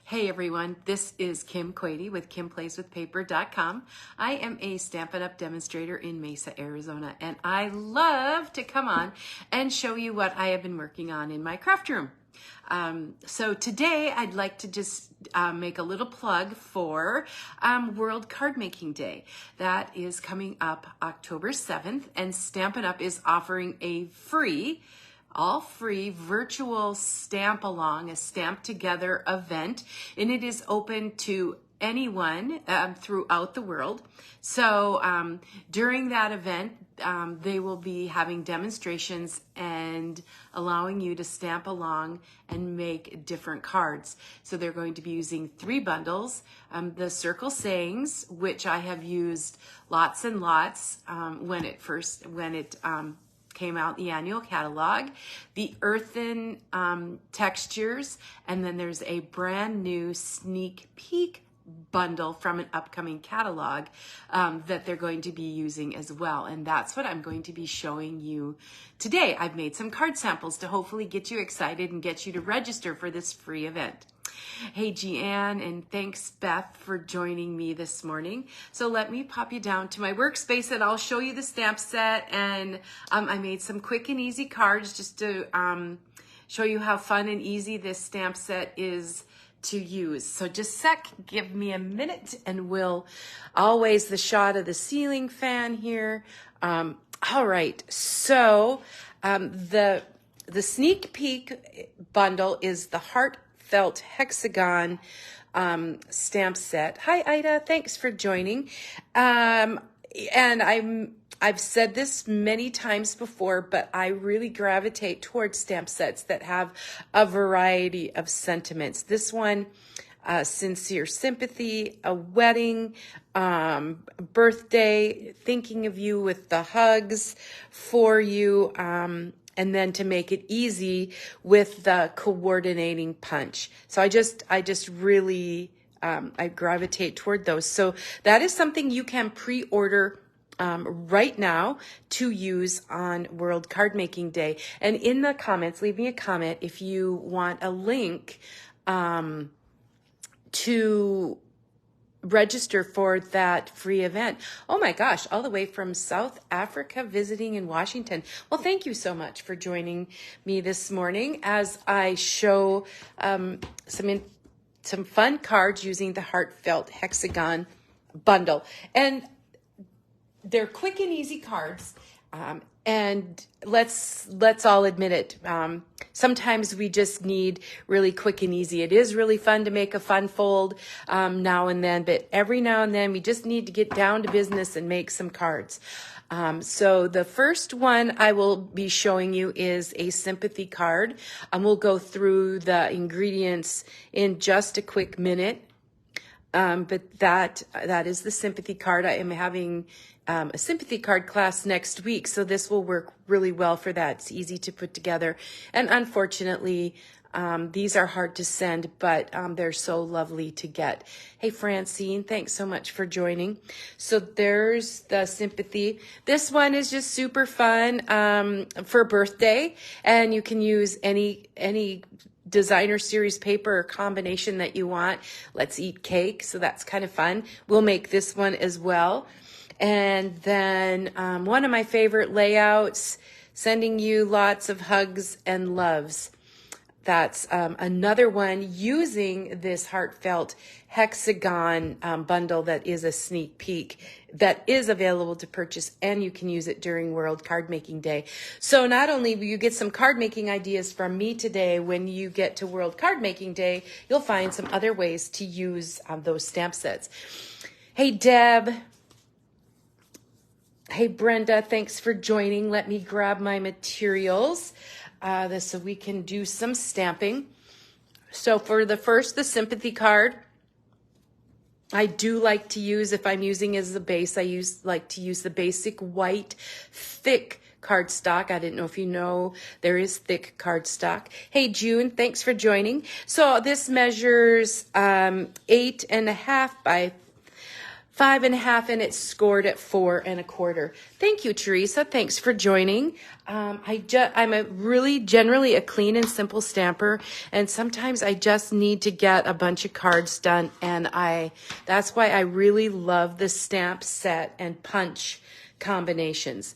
Hey everyone, this is Kim Quady with KimPlaysWithPaper.com. I am a Stampin' Up! Demonstrator in Mesa, Arizona, and I love to come on and show you what I have been working on in my craft room. So today I'd like to just make a little plug for World Card Making Day. That is coming up October 7th, and Stampin' Up! Is offering a all free virtual stamp along, a stamp together event, and it is open to anyone throughout the world. So during that event, they will be having demonstrations and allowing you to stamp along and make different cards. So they're going to be using 3 bundles, the Circle Sayings, which I have used lots and lots when it came out, the annual catalog, the earthen textures, and then there's a brand new sneak peek bundle from an upcoming catalog that they're going to be using as well. And that's what I'm going to be showing you today. I've made some card samples to hopefully get you excited and get you to register for this free event. Hey Jeanne, and thanks Beth for joining me this morning. So let me pop you down to my workspace and I'll show you the stamp set. And I made some quick and easy cards just to show you how fun and easy this stamp set is to use. So just give me a minute and we'll always the shot of the ceiling fan here. All right, so the sneak peek bundle is the Heartfelt Hexagon stamp set. Hi Ida, thanks for joining. And I've said this many times before, but I really gravitate towards stamp sets that have a variety of sentiments. This one, sincere sympathy, a wedding, birthday, thinking of you with the hugs for you, and then to make it easy with the coordinating punch. So I just really, I gravitate toward those. So that is something you can pre-order right now to use on World Card Making Day. And in the comments, leave me a comment if you want a link to register for that free event. Oh my gosh, all the way from South Africa, visiting in Washington. Well, thank you so much for joining me this morning as I show some fun cards using the Heartfelt Hexagon bundle. And they're quick and easy cards, and let's all admit it. Sometimes we just need really quick and easy. It is really fun to make a fun fold now and then, but every now and then we just need to get down to business and make some cards. So the first one I will be showing you is a sympathy card. We'll go through the ingredients in just a quick minute. But that is the sympathy card. I am having a sympathy card class next week, so this will work really well for that. It's easy to put together. And unfortunately, these are hard to send, but they're so lovely to get. Hey, Francine, thanks so much for joining. So there's the sympathy. This one is just super fun for birthday, and you can use any designer series paper or combination that you want. Let's eat cake, so that's kind of fun. We'll make this one as well. And then one of my favorite layouts, sending you lots of hugs and loves. That's another one using this Heartfelt Hexagon bundle that is a sneak peek that is available to purchase, and you can use it during World Card Making Day. So not only will you get some card making ideas from me today, when you get to World Card Making Day, you'll find some other ways to use those stamp sets. Hey, Deb. Hey, Brenda, thanks for joining. Let me grab my materials so we can do some stamping. So for the sympathy card, I do like to use, if I'm using as the base, like to use the basic white, thick cardstock. I didn't know if you know, there is thick cardstock. Hey, June, thanks for joining. So this measures 8.5 by 5.5, and it's scored at 4.25. Thank you, Teresa. Thanks for joining. I'm really generally a clean and simple stamper, and sometimes I just need to get a bunch of cards done, and that's why I really love the stamp set and punch combinations.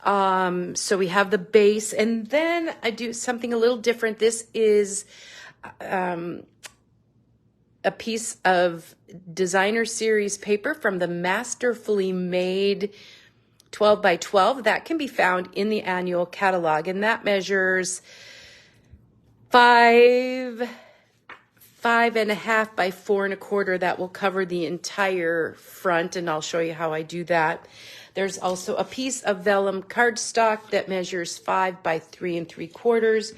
So we have the base, and then I do something a little different. This is a piece of designer series paper from the Masterfully Made 12 by 12 that can be found in the annual catalog, and that measures 5.5 by 4.25. That will cover the entire front, and I'll show you how I do that. There's also a piece of vellum cardstock that measures 5 by 3.75.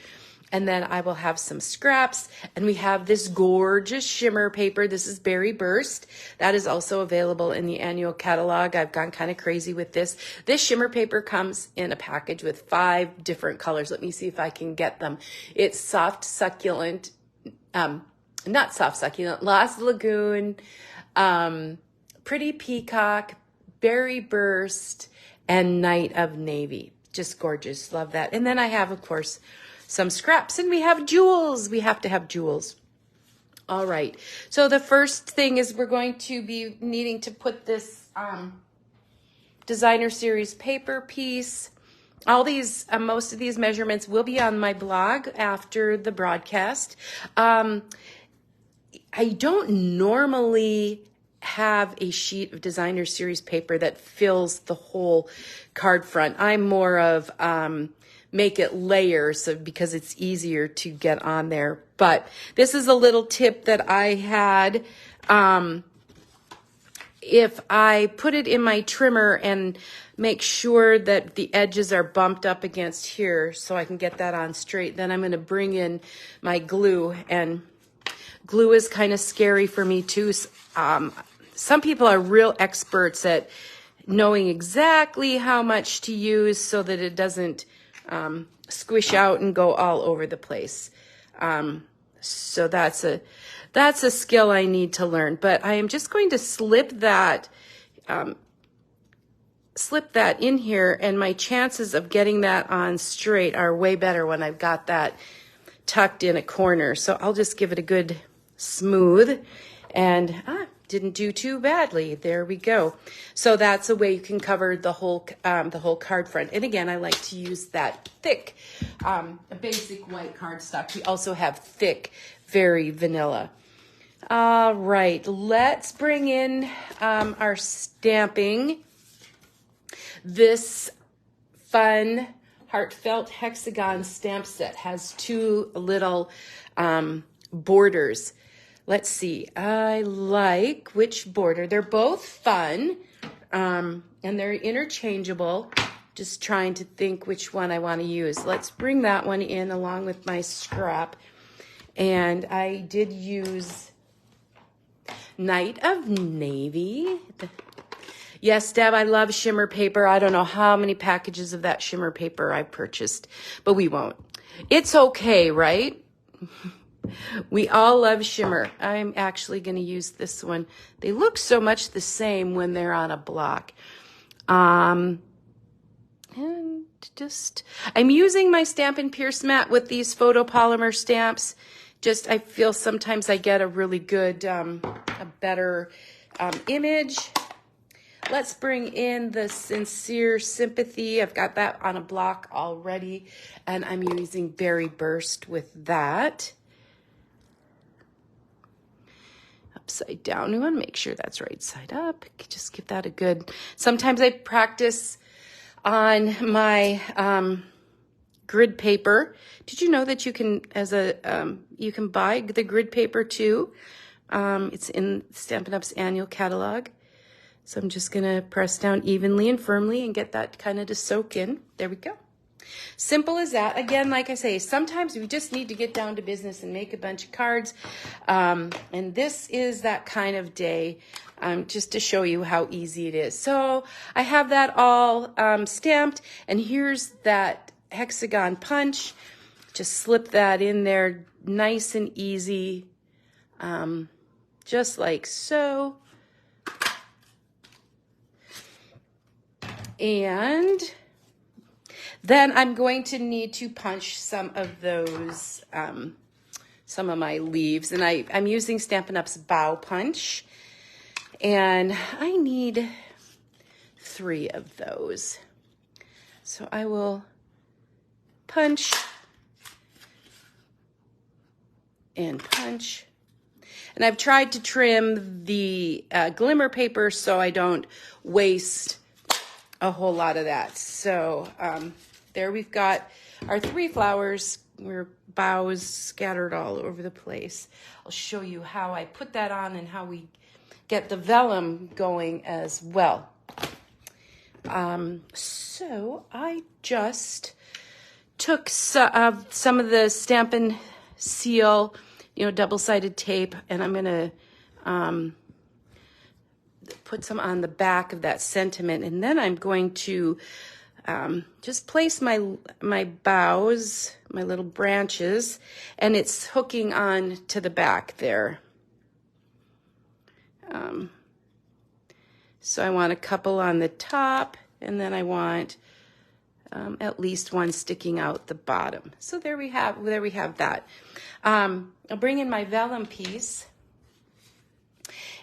And then I will have some scraps, and we have this gorgeous shimmer paper. This is Berry Burst. That is also available in the annual catalog. I've gone kind of crazy with this. This shimmer paper comes in a package with 5 different colors. Let me see if I can get them. It's soft succulent, not soft succulent, Lost Lagoon, Pretty Peacock, Berry Burst, and Night of Navy. Just gorgeous. Love that. And then I have, of course, some scraps, and we have jewels. We have to have jewels. All right. So the first thing is we're going to be needing to put this designer series paper piece. All these, most of these measurements will be on my blog after the broadcast. I don't normally have a sheet of designer series paper that fills the whole card front. I'm more of make it layers because it's easier to get on there. But this is a little tip that I had. If I put it in my trimmer and make sure that the edges are bumped up against here so I can get that on straight, then I'm going to bring in my glue. And glue is kind of scary for me too. Some people are real experts at knowing exactly how much to use so that it doesn't squish out and go all over the place. So that's a skill I need to learn. But I am just going to slip that in here, and my chances of getting that on straight are way better when I've got that tucked in a corner. So I'll just give it a good smooth, and didn't do too badly. There we go. So that's a way you can cover the whole card front. And again, I like to use that thick, basic white cardstock. We also have thick, very vanilla. All right, let's bring in our stamping. This fun Heartfelt Hexagon stamp set has 2 little borders. Let's see, I like which border. They're both fun, and they're interchangeable. Just trying to think which one I want to use. Let's bring that one in along with my scrap. And I did use Night of Navy. Yes, Deb, I love shimmer paper. I don't know how many packages of that shimmer paper I purchased, but we won't. It's okay, right? We all love shimmer. I'm actually going to use this one. They look so much the same when they're on a block. And I'm using my Stampin' Pierce mat with these photopolymer stamps. I feel sometimes I get a really good, a better image. Let's bring in the Sincere Sympathy. I've got that on a block already, and I'm using Berry Burst with that. Upside down. We want to make sure that's right side up. Just give that a good. Sometimes I practice on my grid paper. Did you know that you can, you can buy the grid paper too? It's in Stampin' Up's annual catalog. So I'm just going to press down evenly and firmly and get that kind of to soak in. There we go. Simple as that. Again, like I say, sometimes we just need to get down to business and make a bunch of cards. And this is that kind of day, just to show you how easy it is. So I have that all stamped, and here's that hexagon punch. Just slip that in there, nice and easy, just like so. And then I'm going to need to punch some of those, some of my leaves. And I'm using Stampin' Up's Bow Punch. And I need 3 of those. So I will punch and punch. And I've tried to trim the glimmer paper so I don't waste a whole lot of that. So there we've got our 3 flowers. We're bows scattered all over the place. I'll show you how I put that on and how we get the vellum going as well. So I just took some of the Stampin' Seal, double-sided tape, and I'm going to put some on the back of that sentiment, and then I'm going to just place my boughs, my little branches, and it's hooking on to the back there. So I want a couple on the top, and then I want at least one sticking out the bottom. So there we have that. I'll bring in my vellum piece,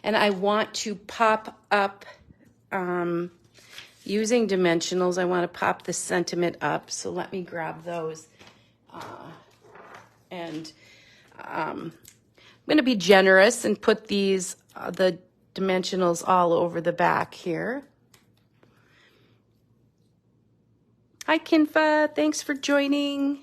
and I want to pop up using dimensionals. I want to pop the sentiment up. So let me grab those, and I'm going to be generous and put these the dimensionals all over the back here. Hi, Kinfa. Thanks for joining.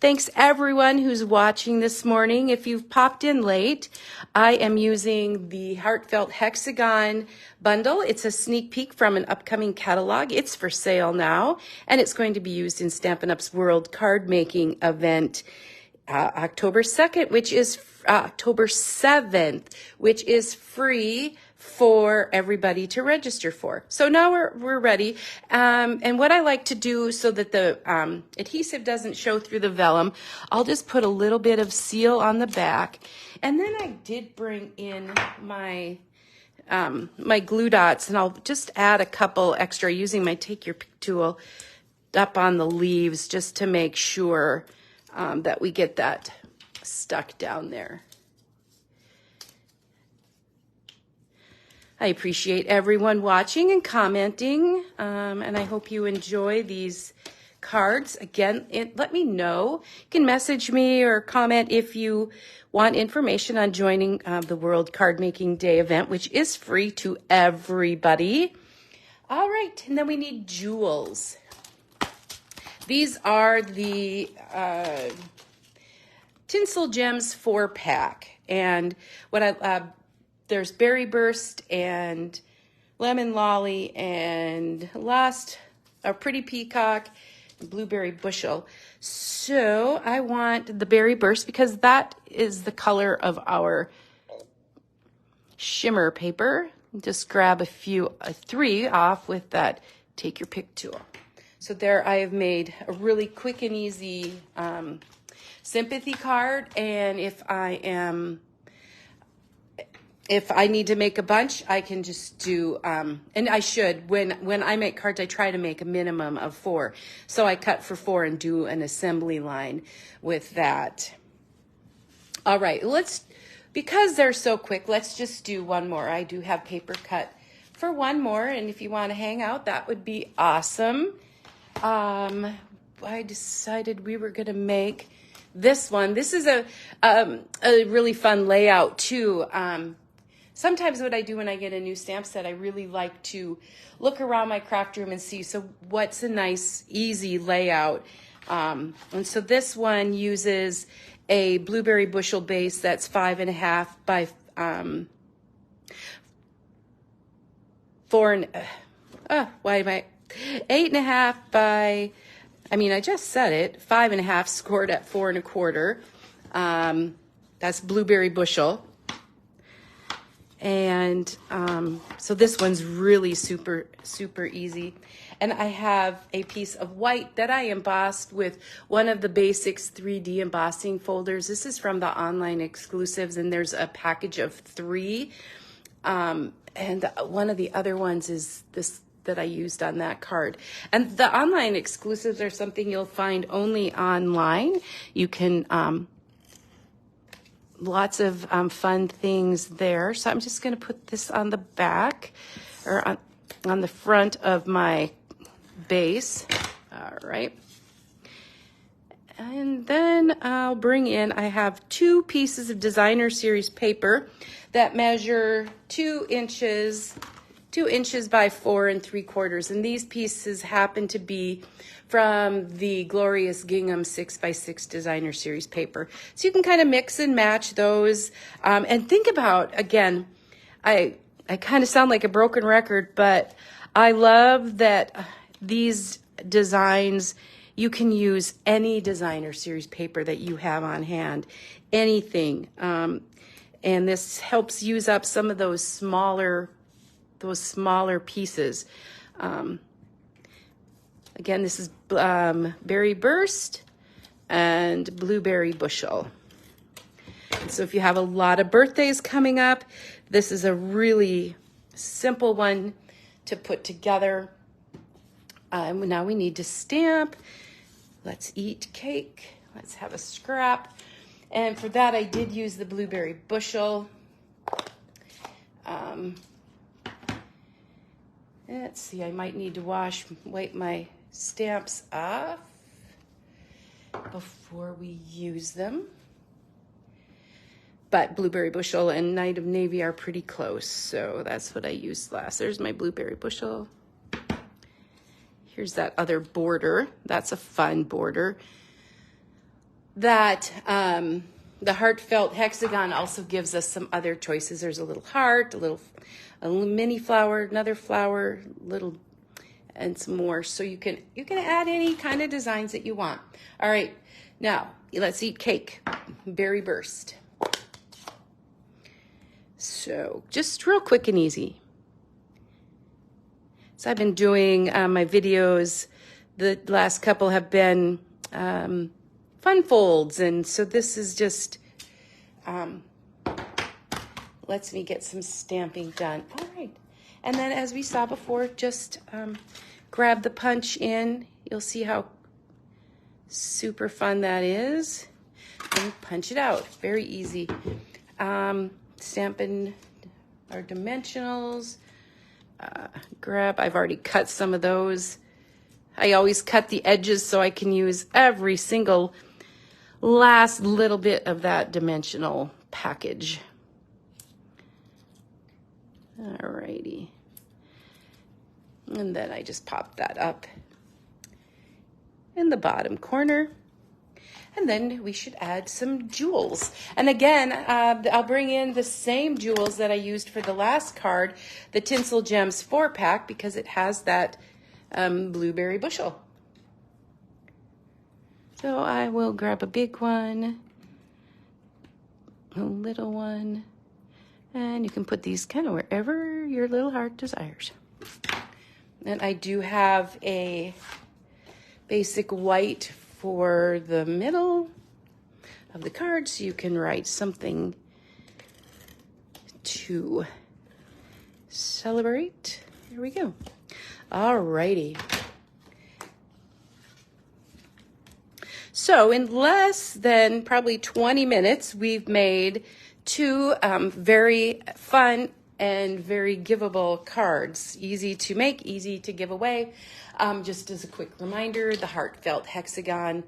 Thanks, everyone who's watching this morning. If you've popped in late, I am using the Heartfelt Hexagon bundle. It's a sneak peek from an upcoming catalog. It's for sale now, and it's going to be used in Stampin' Up's World Card Making event October 2nd, which is October 7th, which is free for everybody to register for. So now we're ready. And what I like to do so that the adhesive doesn't show through the vellum, I'll just put a little bit of seal on the back. And then I did bring in my my glue dots, and I'll just add a couple extra using my Take Your Pick tool up on the leaves just to make sure that we get that stuck down there. I appreciate everyone watching and commenting, and I hope you enjoy these cards. Again, let me know. You can message me or comment if you want information on joining the World Card Making Day event, which is free to everybody. All right, and then we need jewels. These are the Tinsel Gems 4-pack, and what there's Berry Burst and Lemon Lolly and Lost, a Pretty Peacock, and Blueberry Bushel. So I want the Berry Burst because that is the color of our shimmer paper. Just grab 3 off with that Take Your Pick tool. So there I have made a really quick and easy sympathy card, and if I need to make a bunch, I can just do, and I should, when I make cards, I try to make a minimum of 4. So I cut for 4 and do an assembly line with that. All right, because they're so quick, let's just do one more. I do have paper cut for one more, and if you want to hang out, that would be awesome. I decided we were going to make this one. This is a really fun layout too. Sometimes what I do when I get a new stamp set, I really like to look around my craft room and see, so what's a nice, easy layout. And so this one uses a Blueberry Bushel base that's 5.5 by 8.5 by, I just said it, 5.5 scored at 4 1/4. That's Blueberry Bushel. And so this one's really super, super easy. And I have a piece of white that I embossed with one of the Basics 3D embossing folders. This is from the online exclusives, and there's a package of 3. And one of the other ones is this that I used on that card. And the online exclusives are something you'll find only online. You can, lots of fun things there. So I'm just going to put this on the back, or on the front of my base. All right. And then I'll bring in, I have 2 pieces of designer series paper that measure 2 inches by 4 3/4. And these pieces happen to be from the glorious gingham 6x6 designer series paper. So you can kind of mix and match those. And think about, again, I kind of sound like a broken record, but I love that these designs, you can use any designer series paper that you have on hand, anything. And this helps use up some of those smaller pieces. Again, this is Berry Burst and Blueberry Bushel. So if you have a lot of birthdays coming up, this is a really simple one to put together. Now we need to stamp. Let's eat cake. Let's have a scrap. And for that, I did use the Blueberry Bushel. Let's see, I might need to wipe my stamps off before we use them. But Blueberry Bushel and Night of Navy are pretty close, so that's what I used last. There's my Blueberry Bushel. Here's that other border. That's a fun border. That the Heartfelt Hexagon also gives us some other choices. There's a little heart, a little mini flower, another flower, little, and some more. So you can add any kind of designs that you want. All right, now let's eat cake. Berry Burst. So just real quick and easy. So I've been doing my videos. The last couple have been fun folds, and so this is just lets me get some stamping done. All right, and then as we saw before, just grab the punch in. You'll see how super fun that is, and punch it out. Very easy. Stamping our dimensionals. I've already cut some of those. I always cut the edges so I can use every single last little bit of that dimensional package. Alrighty. And then I just pop that up in the bottom corner. And then we should add some jewels. And again, I'll bring in the same jewels that I used for the last card, the Tinsel Gems 4-pack, because it has that Blueberry Bushel. So I will grab a big one, a little one, and you can put these kind of wherever your little heart desires. And I do have a basic white for the middle of the card, so you can write something to celebrate. There we go. All righty. So in less than probably 20 minutes, we've made 2 very fun and very giveable cards. Easy to make, easy to give away. Just as a quick reminder, the Heartfelt Hexagon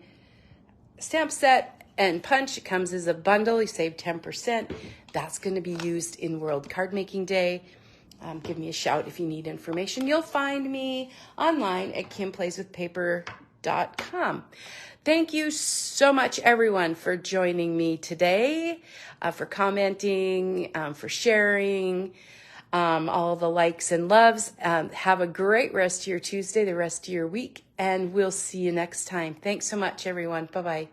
stamp set and punch, it comes as a bundle. You save 10%. That's going to be used in World Card Making Day. Give me a shout if you need information. You'll find me online at kimplayswithpaper.com. Thank you so much, everyone, for joining me today, for commenting, for sharing, all the likes and loves. Have a great rest of your Tuesday, the rest of your week, and we'll see you next time. Thanks so much, everyone. Bye-bye.